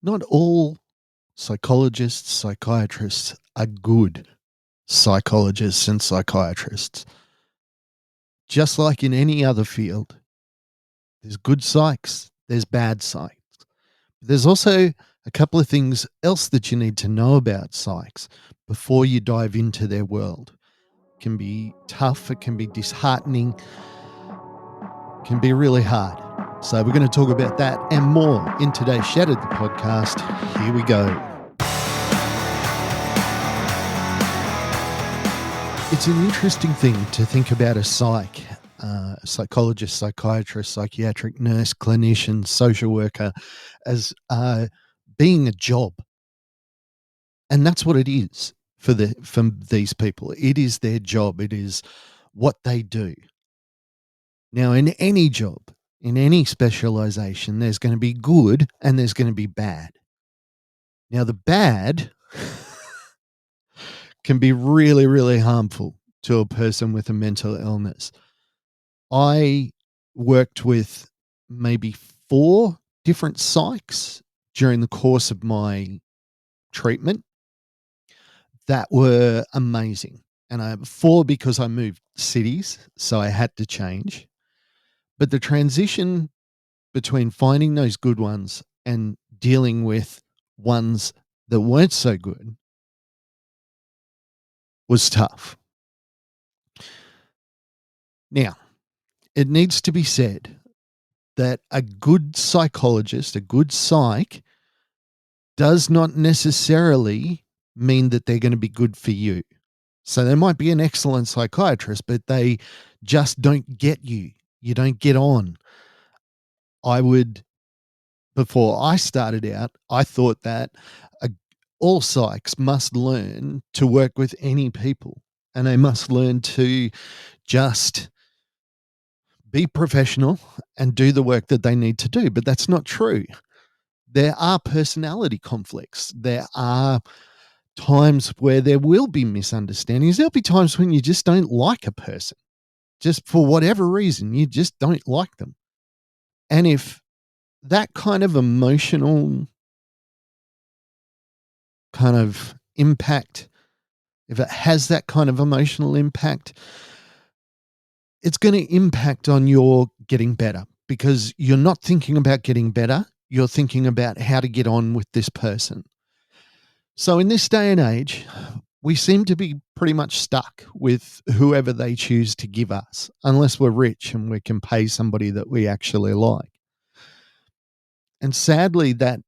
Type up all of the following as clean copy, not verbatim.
Not all psychologists, psychiatrists are good psychologists and psychiatrists. Just like in any other field, there's good psychs, there's bad psychs. There's also a couple of things else that you need to know about psychs before you dive into their world. It can be tough, it can be disheartening, it can be really hard. So we're going to talk about that and more in today's Shattered the podcast. Here we go. It's an interesting thing to think about a psychologist, psychiatrist, psychiatric nurse, clinician, social worker as being a job. And that's what it is for these people. It is their job. It is what they do. Now, in any job, in any specialization, there's going to be good and there's going to be bad. Now, the bad can be really, really harmful to a person with a mental illness. I worked with maybe 4 different psychs during the course of my treatment that were amazing. And I have 4 because I moved cities, so I had to change. But the transition between finding those good ones and dealing with ones that weren't so good was tough. Now, it needs to be said that a good psychologist, a good psych, does not necessarily mean that they're going to be good for you. So they might be an excellent psychiatrist, but they just don't get you. You don't get on. Before I started out, I thought that all psychs must learn to work with any people and they must learn to just be professional and do the work that they need to do. But that's not true. There are personality conflicts. There are times where there will be misunderstandings. There'll be times when you just don't like a person, just for whatever reason, you just don't like them. And if that kind of emotional kind of impact, if it has that kind of emotional impact, it's going to impact on your getting better because you're not thinking about getting better. You're thinking about how to get on with this person. So in this day and age, we seem to be pretty much stuck with whoever they choose to give us, unless we're rich and we can pay somebody that we actually like. And sadly, that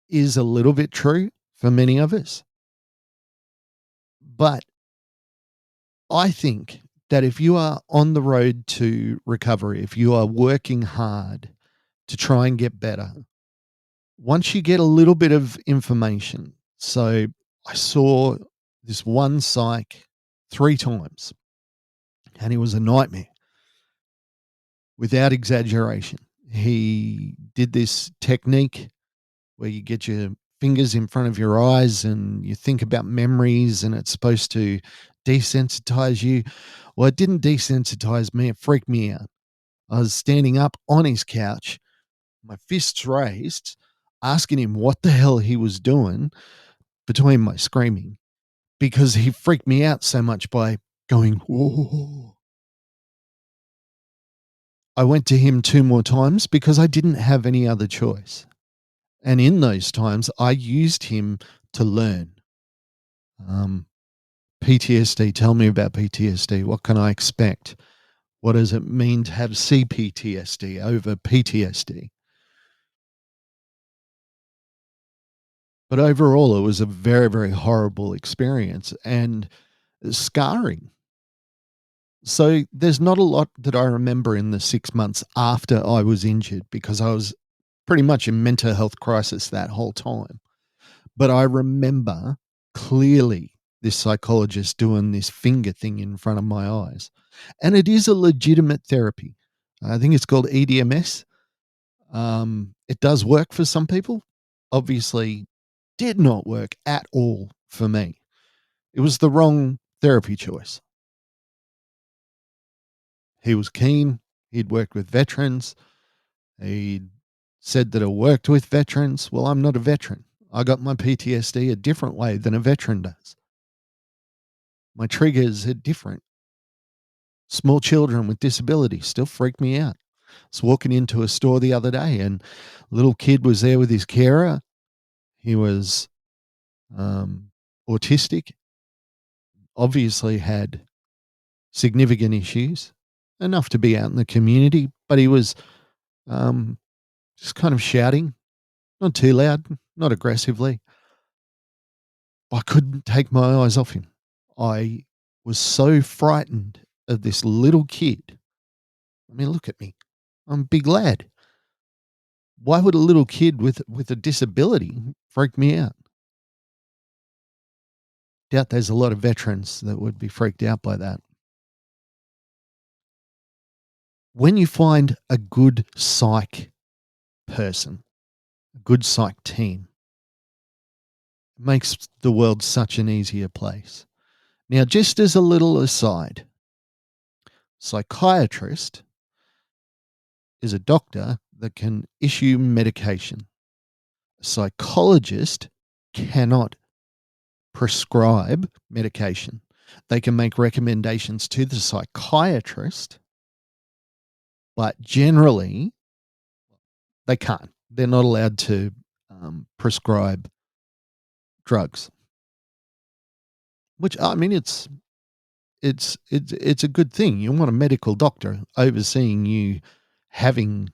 is a little bit true for many of us. But I think that if you are on the road to recovery, if you are working hard to try and get better, once you get a little bit of information. So I saw this one psych 3 times and it was a nightmare without exaggeration. He did this technique where you get your fingers in front of your eyes and you think about memories and it's supposed to desensitize you. Well, it didn't desensitize me. It freaked me out. I was standing up on his couch, my fists raised, asking him what the hell he was doing between my screaming because he freaked me out so much by going, whoa. I went to him 2 more times because I didn't have any other choice. And in those times, I used him to learn. PTSD, tell me about PTSD. What can I expect? What does it mean to have CPTSD over PTSD? But overall, it was a very, very horrible experience and scarring. So there's not a lot that I remember in the 6 months after I was injured because I was pretty much in mental health crisis that whole time. But I remember clearly this psychologist doing this finger thing in front of my eyes. And it is a legitimate therapy. I think it's called EDMS. It does work for some people. Obviously, did not work at all for me. It was the wrong therapy choice. He was keen. He'd worked with veterans. He'd said that I worked with veterans. Well, I'm not a veteran. I got my PTSD a different way than a veteran does. My triggers are different. Small children with disabilities still freak me out. I was walking into a store the other day and a little kid was there with his carer. He was um, autistic, obviously had significant issues, enough to be out in the community, but he was um, just kind of shouting, not too loud, not aggressively. I couldn't take my eyes off him. I was so frightened of this little kid. I mean, look at me. I'm a big lad. Why would a little kid with a disability freak me out? Doubt there's a lot of veterans that would be freaked out by that. When you find a good psych person, a good psych team, it makes the world such an easier place. Now, just as a little aside, psychiatrist is a doctor that can issue medication. A psychologist cannot prescribe medication. They can make recommendations to the psychiatrist, but generally they can't. They're not allowed to prescribe drugs. Which I mean, it's a good thing. You want a medical doctor overseeing you having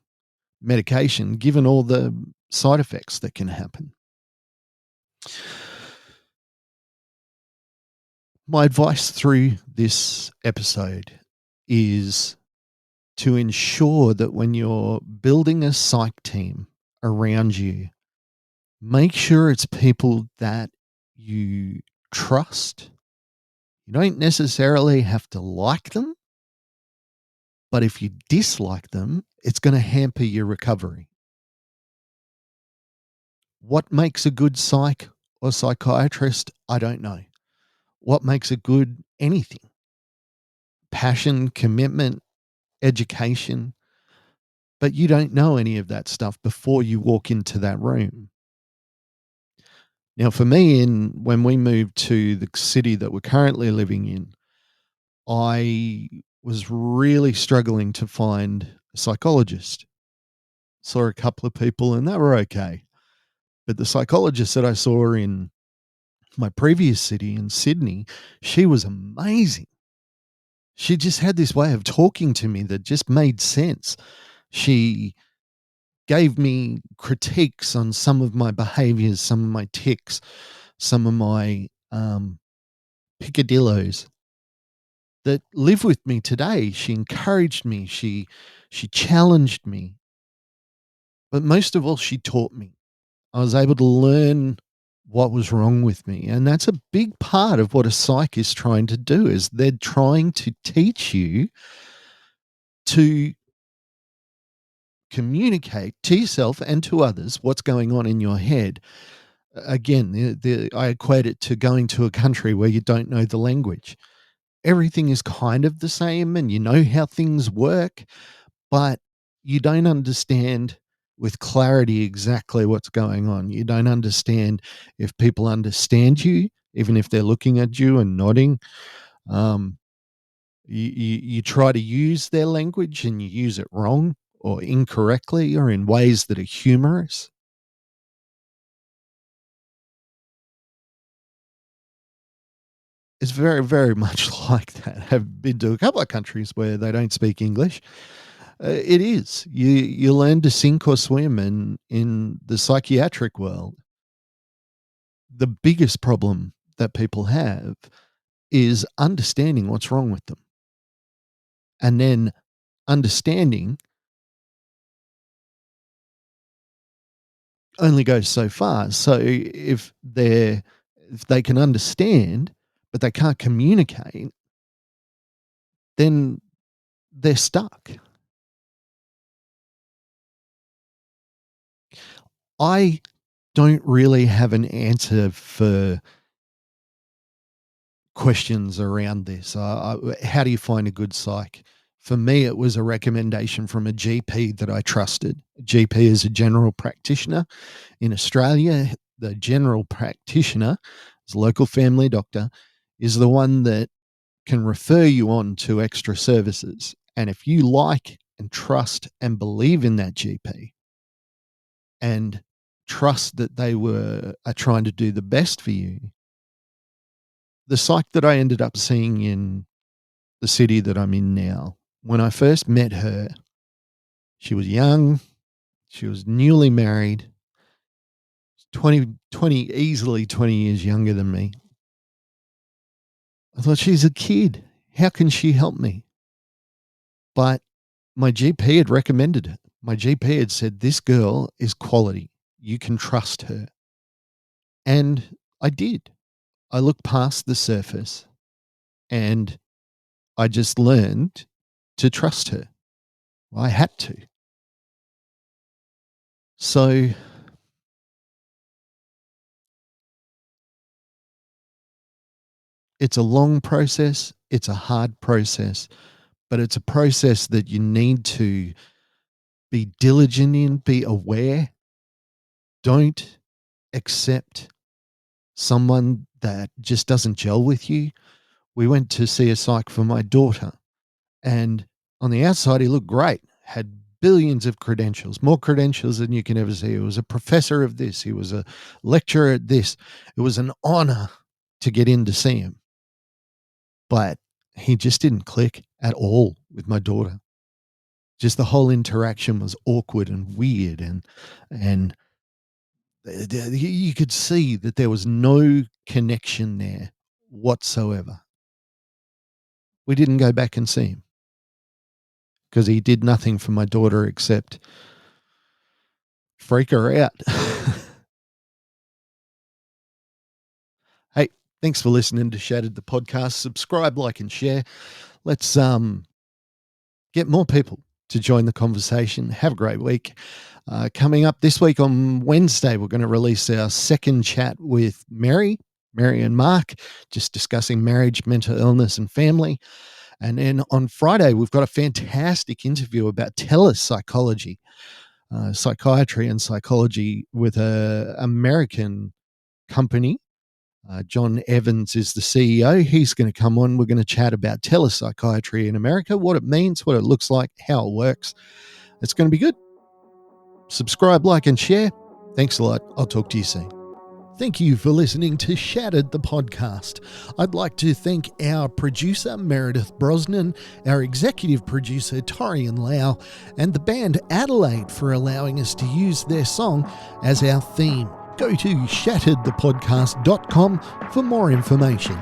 medication, given all the side effects that can happen. My advice through this episode is to ensure that when you're building a psych team around you, make sure it's people that you trust. You don't necessarily have to like them, but if you dislike them, it's going to hamper your recovery. What makes a good psych or psychiatrist? I don't know. What makes a good anything? Passion, commitment, education. But you don't know any of that stuff before you walk into that room. Now, for me, when we moved to the city that we're currently living in, I was really struggling to find a psychologist. Saw a couple of people and they were okay. But the psychologist that I saw in my previous city in Sydney, she was amazing. She just had this way of talking to me that just made sense. She gave me critiques on some of my behaviors, some of my tics, some of my picadillos that live with me today. She encouraged me. She challenged me. But most of all, she taught me. I was able to learn what was wrong with me. And that's a big part of what a psych is trying to do is they're trying to teach you to communicate to yourself and to others what's going on in your head. Again, I equate it to going to a country where you don't know the language. Everything is kind of the same and you know how things work, but you don't understand with clarity exactly what's going on. You don't understand if people understand you, even if they're looking at you and nodding. Um, you try to use their language and you use it wrong or incorrectly or in ways that are humorous. It's very, very much like that. I've been to a couple of countries where they don't speak English. It is. You learn to sink or swim, and in the psychiatric world, the biggest problem that people have is understanding what's wrong with them, and then understanding only goes so far. So if they can understand, but they can't communicate, then they're stuck. I don't really have an answer for questions around this. How do you find a good psych? For me, it was a recommendation from a GP that I trusted. A GP is a general practitioner. In Australia, the general practitioner, as a local family doctor, is the one that can refer you on to extra services. And if you like and trust and believe in that GP and trust that are trying to do the best for you, the psych that I ended up seeing in the city that I'm in now, when I first met her, she was young, she was newly married, 20, easily 20 years younger than me. I thought, she's a kid. How can she help me? But my GP had recommended it. My GP had said, this girl is quality. You can trust her. And I did. I looked past the surface and I just learned to trust her. I had to. So it's a long process. It's a hard process, but it's a process that you need to be diligent in, be aware. Don't accept someone that just doesn't gel with you. We went to see a psych for my daughter, and on the outside, he looked great, had billions of credentials, more credentials than you can ever see. He was a professor of this, he was a lecturer at this. It was an honor to get in to see him. But he just didn't click at all with my daughter. Just the whole interaction was awkward and weird, and you could see that there was no connection there whatsoever. We didn't go back and see him because he did nothing for my daughter except freak her out. Hey, thanks for listening to Shattered the podcast. Subscribe, like, and share. Let's get more people to join the conversation. Have a great week. Coming up this week on Wednesday, we're going to release our second chat with Mary and Mark, just discussing marriage, mental illness, and family. And then on Friday, we've got a fantastic interview about telepsychology, psychiatry and psychology with an American company. John Evans is the CEO. He's going to come on. We're going to chat about telepsychiatry in America, what it means, what it looks like, how it works. It's going to be good. Subscribe, like, and share. Thanks a lot. I'll talk to you soon. Thank you for listening to Shattered the podcast. I'd like to thank our producer, Meredith Brosnan, our executive producer, Torian Lau, and the band Adelaide for allowing us to use their song as our theme. Go to shatteredthepodcast.com for more information.